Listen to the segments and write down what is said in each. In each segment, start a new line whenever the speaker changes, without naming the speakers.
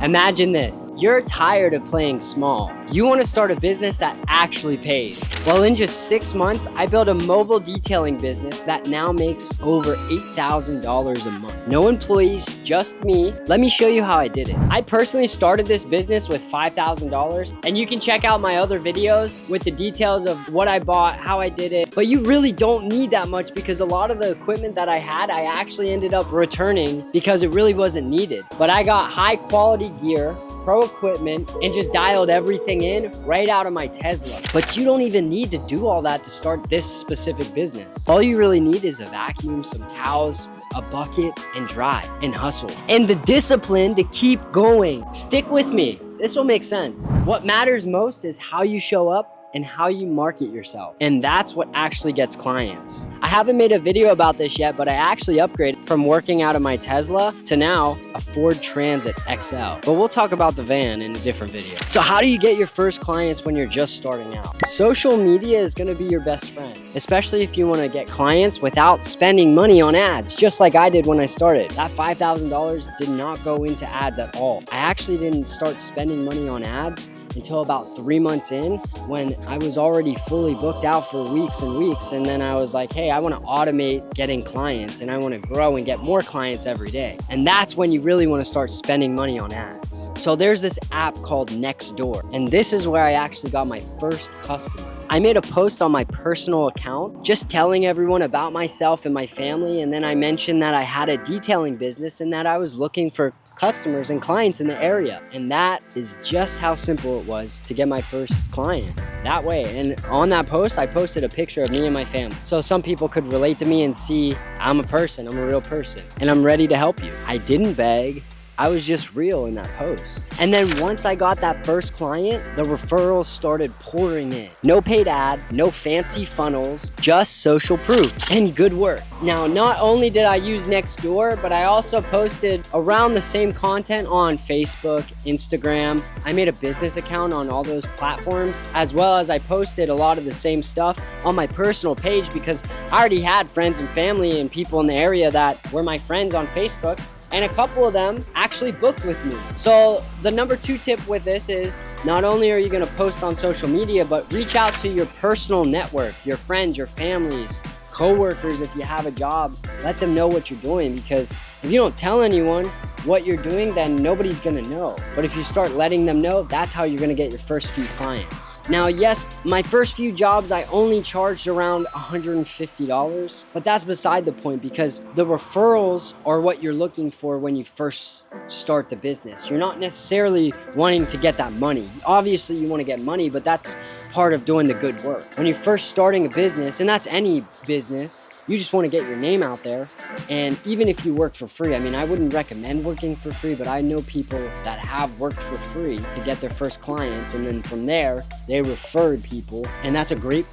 Imagine this, you're tired of playing small. You want to start a business that actually pays. Well, in just 6 months, I built a mobile detailing business that now makes over $8,000 a month. No employees, just me. Let me show you how I did it. I personally started this business with $5,000, and you can check out my other videos with the details of what I bought, how I did it. But you really don't need that much because a lot of the equipment that I had, I actually ended up returning because it really wasn't needed. But I got high quality gear, pro equipment, and just dialed everything in right out of my Tesla. But you don't even need to do all that to start this specific business. All you really need is a vacuum, some towels, a bucket, and drive and hustle. And the discipline to keep going. Stick with me. This will make sense. What matters most is how you show up and how you market yourself. And that's what actually gets clients. I haven't made a video about this yet, but I actually upgraded from working out of my Tesla to now a Ford Transit XL. But we'll talk about the van in a different video. So how do you get your first clients when you're just starting out? Social media is gonna be your best friend, especially if you wanna get clients without spending money on ads, just like I did when I started. That $5,000 did not go into ads at all. I actually didn't start spending money on ads until about 3 months in, when I was already fully booked out for weeks and weeks. And then I was like, hey, I wanna automate getting clients and I wanna grow and get more clients every day. And that's when you really wanna start spending money on ads. So there's this app called Nextdoor. And this is where I actually got my first customer. I made a post on my personal account, just telling everyone about myself and my family. And then I mentioned that I had a detailing business and that I was looking for customers and clients in the area. And that is just how simple it was to get my first client that way. And on that post, I posted a picture of me and my family. So some people could relate to me and see I'm a person, I'm a real person, and I'm ready to help you. I didn't beg. I was just real in that post. And then once I got that first client, the referrals started pouring in. No paid ad, no fancy funnels, just social proof and good work. Now, not only did I use Nextdoor, but I also posted around the same content on Facebook, Instagram. I made a business account on all those platforms, as well as I posted a lot of the same stuff on my personal page because I already had friends and family and people in the area that were my friends on Facebook. And a couple of them actually booked with me. So the number 2 tip with this is not only are you gonna post on social media, but reach out to your personal network, your friends, your families, coworkers. If you have a job, let them know what you're doing, because if you don't tell anyone what you're doing, then nobody's gonna know. But if you start letting them know, that's how you're gonna get your first few clients. Now, yes, my first few jobs, I only charged around $150, but that's beside the point because the referrals are what you're looking for when you first start the business. You're not necessarily wanting to get that money. Obviously, you wanna get money, but that's part of doing the good work. When you're first starting a business, and that's any business, you just want to get your name out there. And even if you work for free, I mean, I wouldn't recommend working for free, but I know people that have worked for free to get their first clients. And then from there, they referred people. And that's a great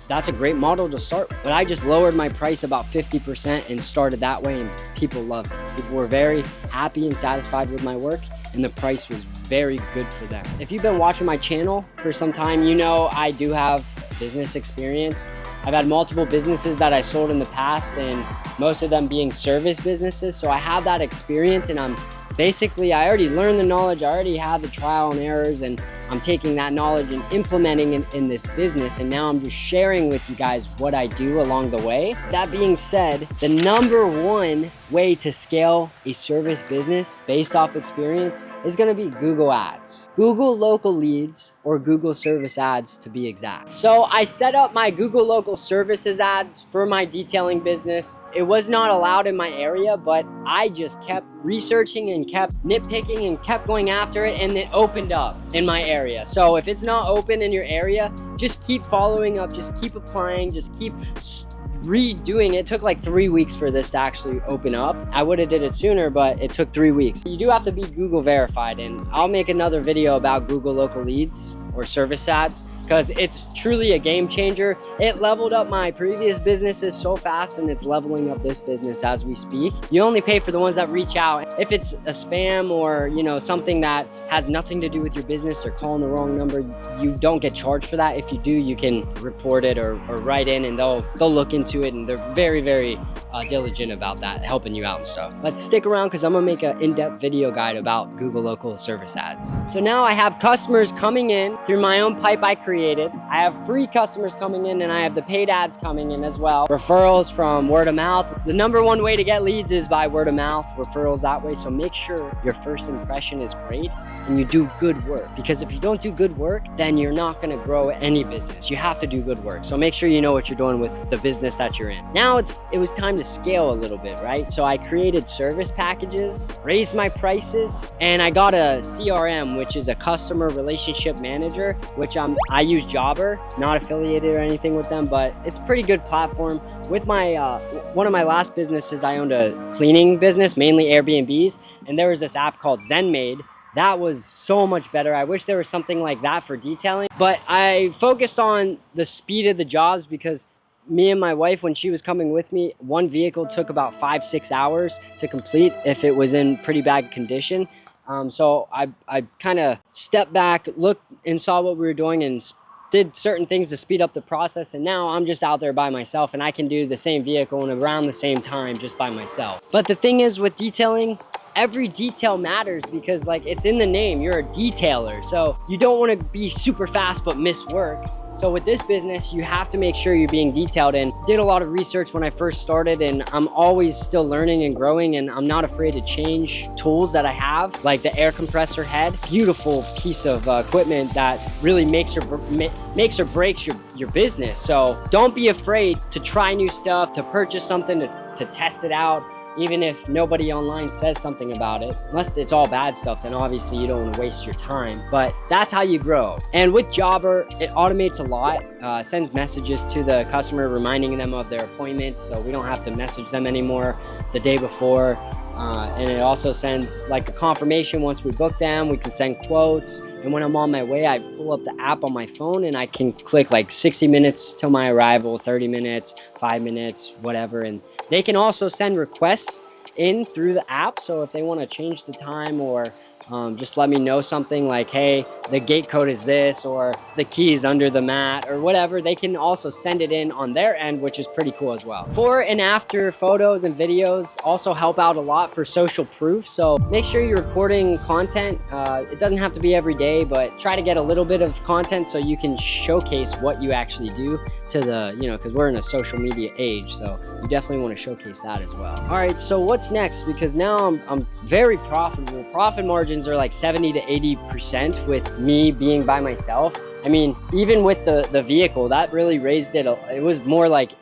model to start. But I just lowered my price about 50% and started that way. And people loved it. People were very happy and satisfied with my work. And the price was very good for them. If you've been watching my channel for some time, you know I do have business experience. I've had multiple businesses that I sold in the past, and most of them being service businesses. So I have that experience, and I already learned the knowledge. I already had the trial and errors, and I'm taking that knowledge and implementing it in this business. And now I'm just sharing with you guys what I do along the way. That being said, the number 1 way to scale a service business based off experience is gonna be Google Ads. Google local leads, or Google service ads to be exact. So I set up my Google local services ads for my detailing business. It was not allowed in my area, but I just kept researching and kept nitpicking and kept going after it, and it opened up in my area. So if it's not open in your area, just keep following up, just keep applying, just keep redoing it. It took like 3 weeks for this to actually open up. I would have did it sooner, but it took 3 weeks. You do have to be Google verified, and I'll make another video about Google local leads or service ads, because it's truly a game changer. It leveled up my previous businesses so fast, and it's leveling up this business as we speak. You only pay for the ones that reach out. If it's a spam or, you know, something that has nothing to do with your business or calling the wrong number, you don't get charged for that. If you do, you can report it or write in, and they'll look into it, and they're very, very diligent about that, helping you out and stuff. But stick around, because I'm gonna make an in-depth video guide about Google local service ads. So now I have customers coming in through my own pipe I created. I have free customers coming in, and I have the paid ads coming in as well. Referrals from word of mouth. The number one way to get leads is by word of mouth, referrals that way. So make sure your first impression is great and you do good work, because if you don't do good work, then you're not gonna grow any business. You have to do good work. So make sure you know what you're doing with the business that you're in. Now it was time to scale a little bit, right? So I created service packages, raised my prices, and I got a CRM, which is a customer relationship manager, which I use Jobber, not affiliated or anything with them, but it's a pretty good platform. With my one of my last businesses, I owned a cleaning business, mainly Airbnbs, and there was this app called ZenMaid. That was so much better. I wish there was something like that for detailing, but I focused on the speed of the jobs, because me and my wife, when she was coming with me, one vehicle took about 5-6 hours to complete if it was in pretty bad condition. So I kind of stepped back, looked and saw what we were doing, and did certain things to speed up the process. And now I'm just out there by myself, and I can do the same vehicle in around the same time just by myself. But the thing is with detailing, every detail matters, because like it's in the name, you're a detailer. So you don't want to be super fast but miss work. So with this business, you have to make sure you're being detailed, and did a lot of research when I first started, and I'm always still learning and growing, and I'm not afraid to change tools that I have, like the air compressor head. Beautiful piece of equipment that really makes or breaks your business. So don't be afraid to try new stuff, to purchase something, to test it out. Even if nobody online says something about it, unless it's all bad stuff, then obviously you don't want to waste your time. But that's how you grow. And with Jobber, it automates a lot, sends messages to the customer reminding them of their appointment, so we don't have to message them anymore the day before. And it also sends like a confirmation once we book them. We can send quotes, and when I'm on my way, I pull up the app on my phone and I can click like 60 minutes till my arrival, 30 minutes, 5 minutes, whatever. And they can also send requests in through the app. So if they want to change the time, or just let me know something like, hey, the gate code is this, or the key is under the mat, or whatever, they can also send it in on their end, which is pretty cool as well. Before and after photos and videos also help out a lot for social proof. So make sure you're recording content. It doesn't have to be every day, but try to get a little bit of content so you can showcase what you actually do to the, because we're in a social media age. So you definitely want to showcase that as well. All right, so what's next? Because now I'm very profitable. Profit margins are like 70 to 80% with me being by myself. I mean, even with the vehicle, that really raised it. It was more like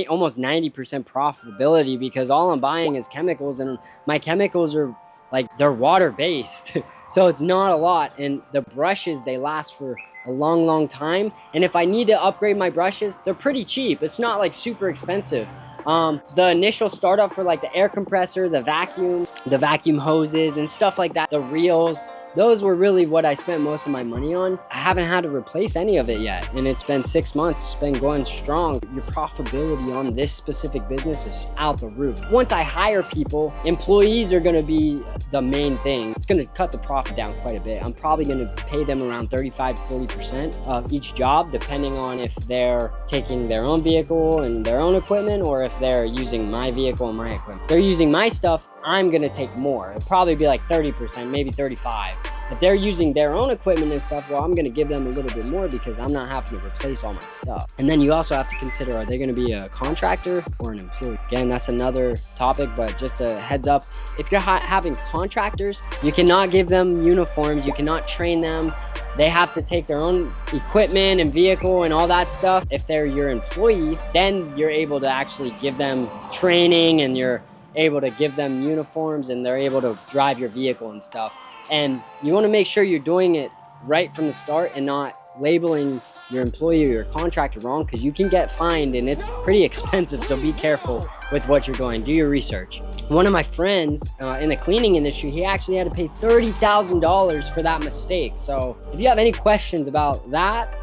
almost 90% profitability, because all I'm buying is chemicals, and my chemicals are like, they're water-based. So it's not a lot. And the brushes, they last for a long time. And if I need to upgrade my brushes, they're pretty cheap. It's not like super expensive. The initial startup for like the air compressor, the vacuum hoses and stuff like that, the reels, those were really what I spent most of my money on. I haven't had to replace any of it yet, and it's been 6 months. It's been going strong. Your profitability on this specific business is out the roof. Once I hire people, employees are gonna be the main thing. It's gonna cut the profit down quite a bit. I'm probably gonna pay them around 35 to 40% of each job, depending on if they're taking their own vehicle and their own equipment, or if they're using my vehicle and my equipment. If they're using my stuff, I'm gonna take more. It'll probably be like 30%, maybe 35. If they're using their own equipment and stuff, well, I'm gonna give them a little bit more, because I'm not having to replace all my stuff. And then you also have to consider, are they gonna be a contractor or an employee? Again, that's another topic, but just a heads up, if you're having contractors, you cannot give them uniforms, you cannot train them. They have to take their own equipment and vehicle and all that stuff. If they're your employee, then you're able to actually give them training, and you're able to give them uniforms, and they're able to drive your vehicle and stuff. And you want to make sure you're doing it right from the start, and not labeling your employee or your contractor wrong, because you can get fined, and it's pretty expensive. So be careful with what you're doing. Do your research. One of my friends in the cleaning industry, he actually had to pay $30,000 for that mistake. So if you have any questions about that,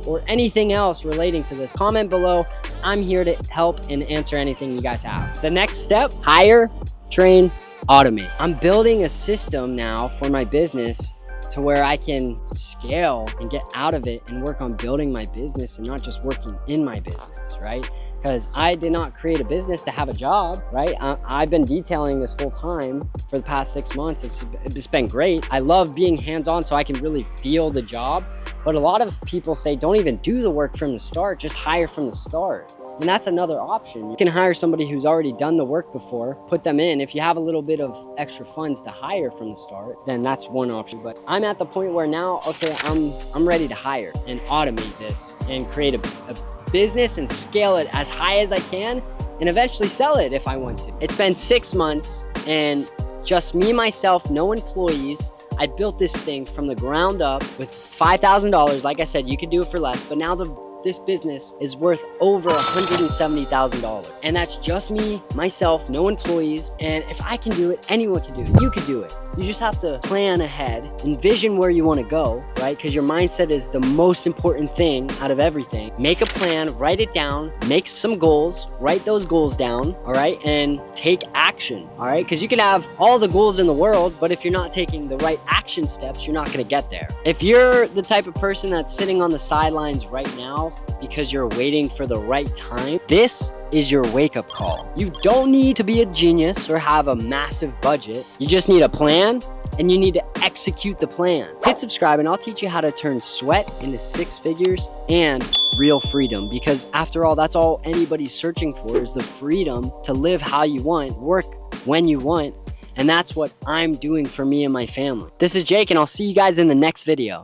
or anything else relating to this, comment below. I'm here to help and answer anything you guys have. The next step, hire, train, automate. I'm building a system now for my business to where I can scale and get out of it and work on building my business and not just working in my business, right? Because I did not create a business to have a job, right? I've been detailing this whole time for the past 6 months. It's been great. I love being hands-on so I can really feel the job. But a lot of people say, don't even do the work from the start, just hire from the start. And that's another option. You can hire somebody who's already done the work before, put them in. If you have a little bit of extra funds to hire from the start, then that's one option. But I'm at the point where now, okay, I'm ready to hire and automate this and create a business and scale it as high as I can and eventually sell it if I want to. It's been 6 months and just me, myself, no employees. I built this thing from the ground up with $5,000. Like I said, you could do it for less, but now this business is worth over $170,000. And that's just me, myself, no employees. And if I can do it, anyone can do it. You can do it. You just have to plan ahead, envision where you want to go, right? Because your mindset is the most important thing out of everything. Make a plan, write it down, make some goals, write those goals down, all right? And take action, all right? Because you can have all the goals in the world, but if you're not taking the right action steps, you're not going to get there. If you're the type of person that's sitting on the sidelines right now because you're waiting for the right time, this is your wake-up call. You don't need to be a genius or have a massive budget. You just need a plan and you need to execute the plan. Hit subscribe and I'll teach you how to turn sweat into 6 figures and real freedom, because after all, that's all anybody's searching for, is the freedom to live how you want, work when you want. And that's what I'm doing for me and my family. This is Jake and I'll see you guys in the next video.